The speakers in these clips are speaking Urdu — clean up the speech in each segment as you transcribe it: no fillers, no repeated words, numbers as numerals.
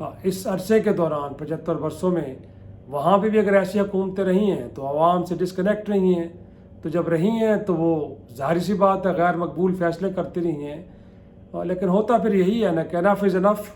اس عرصے کے دوران 75 برسوں میں وہاں پہ بھی اگر ایسی حکومتیں رہی ہیں تو عوام سے ڈسکنیکٹ رہی ہیں، تو جب رہی ہیں تو وہ ظاہر سی بات ہے غیر مقبول فیصلے کرتی رہی ہیں، لیکن ہوتا پھر یہی ہے نا کہ انف از انف۔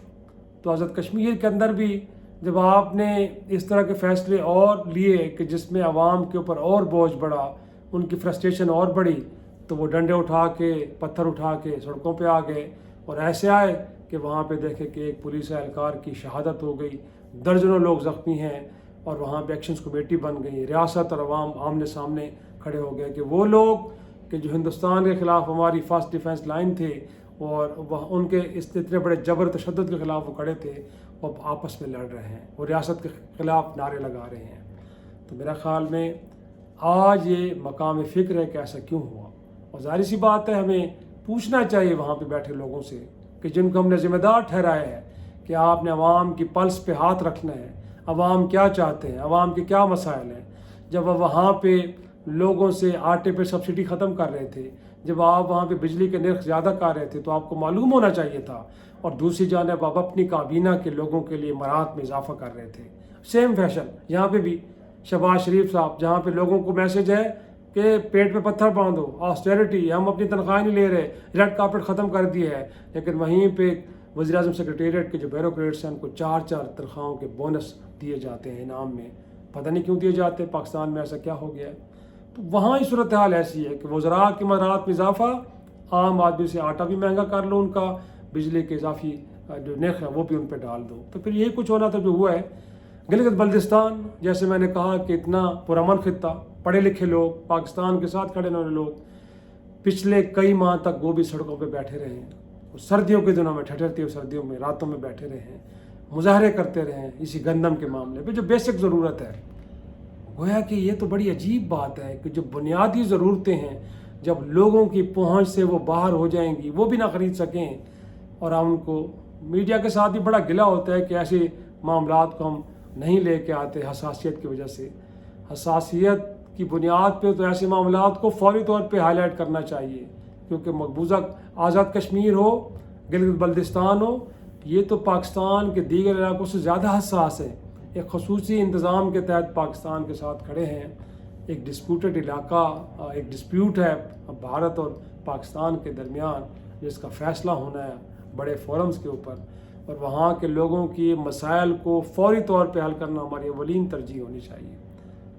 تو آزاد کشمیر کے اندر بھی جب آپ نے اس طرح کے فیصلے اور لیے کہ جس میں عوام کے اوپر اور بوجھ بڑھا، ان کی فرسٹریشن اور بڑھی، تو وہ ڈنڈے اٹھا کے پتھر اٹھا کے سڑکوں پہ آ گئے، اور ایسے آئے کہ وہاں پہ دیکھیں کہ ایک پولیس اہلکار کی شہادت ہو گئی، درجنوں لوگ زخمی ہیں، اور وہاں پہ ایکشنز کمیٹی بن گئی، ریاست اور عوام آمنے سامنے کھڑے ہو گئے کہ وہ لوگ کہ جو ہندوستان کے خلاف ہماری فرسٹ ڈیفنس لائن تھے اور ان کے اس اتنے بڑے جبر تشدد کے خلاف وہ کھڑے تھے، وہ اب آپس میں لڑ رہے ہیں، وہ ریاست کے خلاف نعرے لگا رہے ہیں۔ تو میرا خیال میں آج یہ مقام فکر ہے کہ ایسا کیوں ہوا، اور ظاہر سی بات ہے ہمیں پوچھنا چاہیے وہاں پہ بیٹھے لوگوں سے کہ جن کو ہم نے ذمہ دار ٹھہرایا ہے کہ آپ نے عوام کی پلس پہ ہاتھ رکھنا ہے، عوام کیا چاہتے ہیں، عوام کے کیا مسائل ہیں۔ جب وہ وہاں پہ لوگوں سے آٹے پہ سبسڈی ختم کر رہے تھے، جب آپ وہاں پہ بجلی کے نرخ زیادہ کر رہے تھے، تو آپ کو معلوم ہونا چاہیے تھا، اور دوسری جانب آپ اپنی کابینہ کے لوگوں کے لیے مراد میں اضافہ کر رہے تھے۔ سیم فیشن یہاں پہ بھی شہباز شریف صاحب، جہاں پہ لوگوں کو میسج ہے کہ پیٹ پہ پتھر باندھو، آسٹیرٹی، ہم اپنی تنخواہ نہیں لے رہے، ریڈ کارپیٹ ختم کر دیا ہے، لیکن وہیں پہ وزیر اعظم سیکریٹریٹ کے جو بیوروکریٹس ہیں ان کو 4 تنخواہوں کے بونس دیے جاتے ہیں انعام میں، پتہ نہیں کیوں دیے جاتے، پاکستان میں ایسا کیا ہو گیا ہے۔ تو وہاں ہی صورتحال ایسی ہے کہ وزراء کے مراد میں اضافہ، عام آدمی سے آٹا بھی مہنگا کر لو، ان کا بجلی کے اضافی جو نرخ ہے وہ بھی ان پہ ڈال دو، تو پھر یہی کچھ ہونا تھا جو ہوا ہے۔ گلگت بلتستان، جیسے میں نے کہا کہ اتنا پرامن خطہ، پڑھے لکھے لوگ، پاکستان کے ساتھ کھڑے ہونے لوگ، پچھلے کئی ماہ تک وہ بھی سڑکوں پہ بیٹھے رہے ہیں، سردیوں کے دنوں میں ٹھٹرتی ہوئی سردیوں میں راتوں میں بیٹھے رہے ہیں، مظاہرے کرتے رہے ہیں اسی گندم کے معاملے پہ جو بیسک ضرورت ہے۔ گویا کہ یہ تو بڑی عجیب بات ہے کہ جو بنیادی ضرورتیں ہیں جب لوگوں کی پہنچ سے وہ باہر ہو جائیں گی، وہ بھی نہ خرید سکیں، اور ہم ان کو میڈیا کے ساتھ بھی بڑا گلہ ہوتا ہے کہ ایسے معاملات کو ہم نہیں لے کے آتے حساسیت کی وجہ سے۔ حساسیت کی بنیاد پہ تو ایسے معاملات کو فوری طور پہ ہائی لائٹ کرنا چاہیے، کیونکہ مقبوضہ آزاد کشمیر ہو، گلگت بلتستان ہو، یہ تو پاکستان کے دیگر علاقوں سے زیادہ حساس ہے۔ ایک خصوصی انتظام کے تحت پاکستان کے ساتھ کھڑے ہیں، ایک ڈسپیوٹڈ علاقہ، ایک ڈسپیوٹ ہے بھارت اور پاکستان کے درمیان جس کا فیصلہ ہونا ہے بڑے فورمز کے اوپر، اور وہاں کے لوگوں کی مسائل کو فوری طور پہ حل کرنا ہماری اولین ترجیح ہونی چاہیے،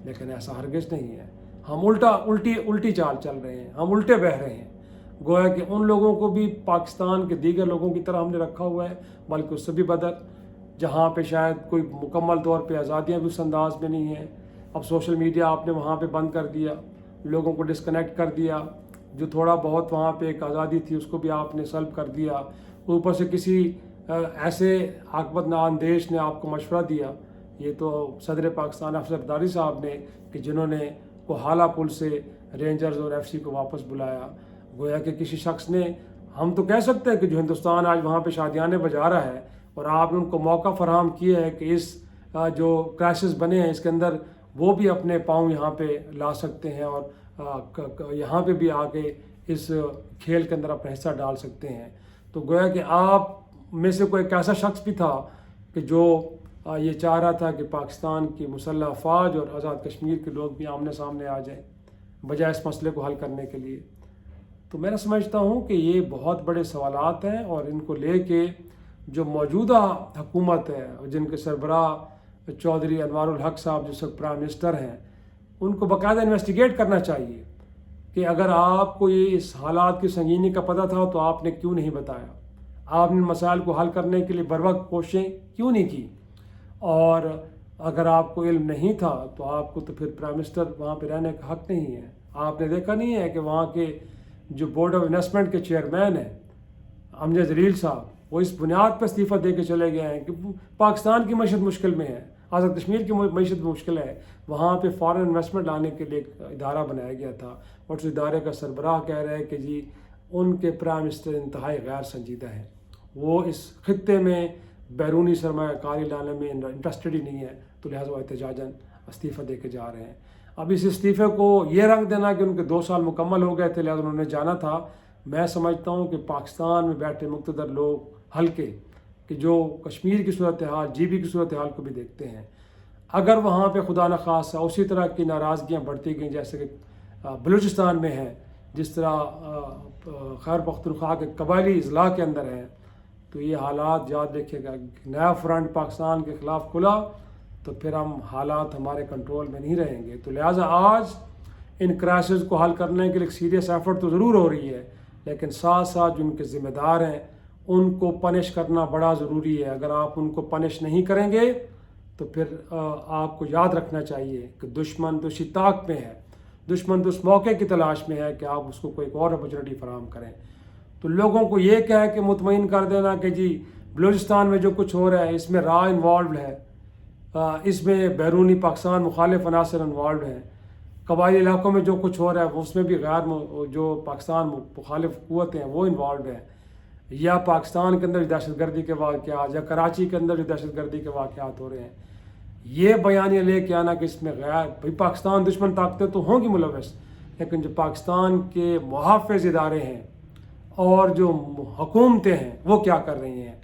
لیکن ایسا ہرگز نہیں ہے۔ ہم الٹی چال چل رہے ہیں، ہم الٹے بہہ رہے ہیں، گویا کہ ان لوگوں کو بھی پاکستان کے دیگر لوگوں کی طرح ہم نے رکھا ہوا ہے، بلکہ اس سے بھی بدتر، جہاں پہ شاید کوئی مکمل طور پہ آزادیاں بھی اس انداز میں نہیں ہیں۔ اب سوشل میڈیا آپ نے وہاں پہ بند کر دیا، لوگوں کو ڈسکنیکٹ کر دیا، جو تھوڑا بہت وہاں پہ ایک آزادی تھی اس کو بھی آپ نے سلب کر دیا، اوپر سے کسی ایسے عاقبت نااندیش نے آپ کو مشورہ دیا، یہ تو صدر پاکستان افسر زرداری صاحب نے، کہ جنہوں نے کوہالہ پل سے رینجرز اور ایف سی کو واپس بلایا۔ گویا کہ کسی شخص نے، ہم تو کہہ سکتے ہیں کہ جو ہندوستان آج وہاں پہ شادیانے بجا رہا ہے، اور آپ نے ان کو موقع فراہم کیا ہے کہ اس جو کرائسس بنے ہیں اس کے اندر وہ بھی اپنے پاؤں یہاں پہ لا سکتے ہیں، اور یہاں پہ بھی آ کے اس کھیل کے اندر اپنا حصہ ڈال سکتے ہیں۔ تو گویا کہ آپ میں سے کوئی ایک ایسا شخص بھی تھا کہ جو یہ چاہ رہا تھا کہ پاکستان کی مسلح افواج اور آزاد کشمیر کے لوگ بھی آمنے سامنے آ جائیں بجائے اس مسئلے کو حل کرنے کے لیے۔ تو میں سمجھتا ہوں کہ یہ بہت بڑے سوالات ہیں، اور ان کو لے کے جو موجودہ حکومت ہے، جن کے سربراہ چودھری انوار الحق صاحب جس وقت پرائم منسٹر ہیں، ان کو باقاعدہ انویسٹیگیٹ کرنا چاہیے کہ اگر آپ کو یہ اس حالات کی سنگینی کا پتہ تھا تو آپ نے کیوں نہیں بتایا، آپ نے مسائل کو حل کرنے کے لیے بروقت کوششیں کیوں نہیں کی، اور اگر آپ کو علم نہیں تھا تو آپ کو تو پھر پرائم منسٹر وہاں پہ رہنے کا حق نہیں ہے۔ آپ نے دیکھا نہیں ہے کہ وہاں کے جو بورڈ آف انویسٹمنٹ کے چیئرمین ہیں امجد جلیل صاحب، وہ اس بنیاد پر استعفیٰ دے کے چلے گئے ہیں کہ پاکستان کی معیشت مشکل میں ہے، آزاد کشمیر کی معیشت مشکل ہے، وہاں پہ فارن انویسٹمنٹ لانے کے لیے ایک ادارہ بنایا گیا تھا، اور اس ادارے کا سربراہ کہہ رہے ہیں کہ جی ان کے پرائم منسٹر انتہائی غیر سنجیدہ ہیں، وہ اس خطے میں بیرونی سرمایہ کاری لانے میں انٹرسٹڈ ہی نہیں ہے، تو لہٰذا وہ احتجاجاً استعفیٰ دے کے جا رہے ہیں۔ اب اس استعفے کو یہ رنگ دینا کہ ان کے 2 سال مکمل ہو گئے تھے لہٰذا انہوں نے جانا تھا، میں سمجھتا ہوں کہ پاکستان میں بیٹھے مقتدر لوگ ہلکے کہ جو کشمیر کی صورتحال GB کی صورتحال کو بھی دیکھتے ہیں، اگر وہاں پہ خدا نخواستہ اسی طرح کی ناراضگیاں بڑھتی گئیں جیسے کہ بلوچستان میں ہیں، جس طرح خیبر پختونخوا کے قبائلی اضلاع کے اندر ہیں، تو یہ حالات یاد رکھیے گا، نیا فرنٹ پاکستان کے خلاف کھلا تو پھر حالات ہمارے کنٹرول میں نہیں رہیں گے۔ تو لہٰذا آج ان کرائسس کو حل کرنے کے لیے ایک سیریس ایفرٹ تو ضرور ہو رہی ہے، لیکن ساتھ ساتھ جو ان کے ذمہ دار ہیں ان کو پنش کرنا بڑا ضروری ہے۔ اگر آپ ان کو پنش نہیں کریں گے تو پھر آپ کو یاد رکھنا چاہیے کہ دشمن تو اسی طاق میں ہے، دشمن تو اس موقع کی تلاش میں ہے کہ آپ اس کو کوئی اور اپرچونیٹی فراہم کریں۔ تو لوگوں کو یہ کہہ کے مطمئن کر دینا کہ جی بلوچستان میں جو کچھ ہو رہا ہے اس میں را انوالوڈ ہے، اس میں بیرونی پاکستان مخالف عناصر انوالوڈ ہیں، قبائلی علاقوں میں جو کچھ ہو رہا ہے اس میں بھی جو پاکستان مخالف قوتیں ہیں وہ انوالوڈ ہیں، یا پاکستان کے اندر دہشت گردی کے واقعات یا کراچی کے اندر جو دہشت گردی کے واقعات ہو رہے ہیں، یہ بیانیہ لے کے آنا کہ اس میں بھائی پاکستان دشمن طاقتیں تو ہوں گی ملوث، لیکن جو پاکستان کے محافظ ادارے ہیں اور جو حکومتیں ہیں وہ کیا کر رہی ہیں،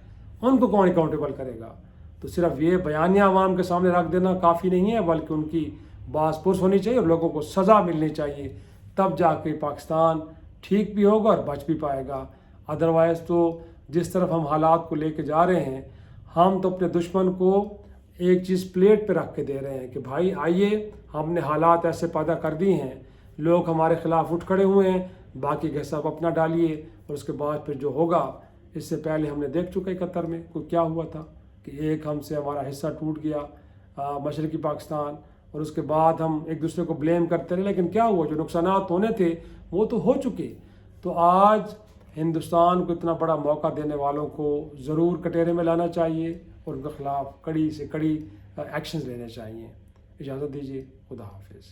ان کو کون اکاؤنٹیبل کرے گا؟ تو صرف یہ بیانیہ عوام کے سامنے رکھ دینا کافی نہیں ہے، بلکہ ان کی باز پرس ہونی چاہیے اور لوگوں کو سزا ملنی چاہیے، تب جا کے پاکستان ٹھیک بھی ہوگا اور بچ بھی پائے گا۔ ادروائز تو جس طرف ہم حالات کو لے کے جا رہے ہیں، ہم تو اپنے دشمن کو ایک چیز پلیٹ پہ رکھ کے دے رہے ہیں کہ بھائی آئیے، ہم نے حالات ایسے پیدا کر دی ہیں، لوگ ہمارے خلاف اٹھ کھڑے ہوئے ہیں، باقی کا حساب اپنا ڈالیے، اور اس کے بعد پھر جو ہوگا، اس سے پہلے ہم نے دیکھ چکے 71 میں کوئی کیا ہوا تھا کہ ایک ہم سے ہمارا حصہ ٹوٹ گیا مشرقی پاکستان، اور اس کے بعد ہم ایک دوسرے کو بلیم کرتے رہے، لیکن کیا ہوا؟ جو نقصانات ہونے تھے وہ تو ہو چکے۔ تو آج ہندوستان کو اتنا بڑا موقع دینے والوں کو ضرور کٹہرے میں لانا چاہیے اور ان کے خلاف کڑی سے کڑی ایکشنز لینے چاہیے۔ اجازت دیجیے، خدا حافظ۔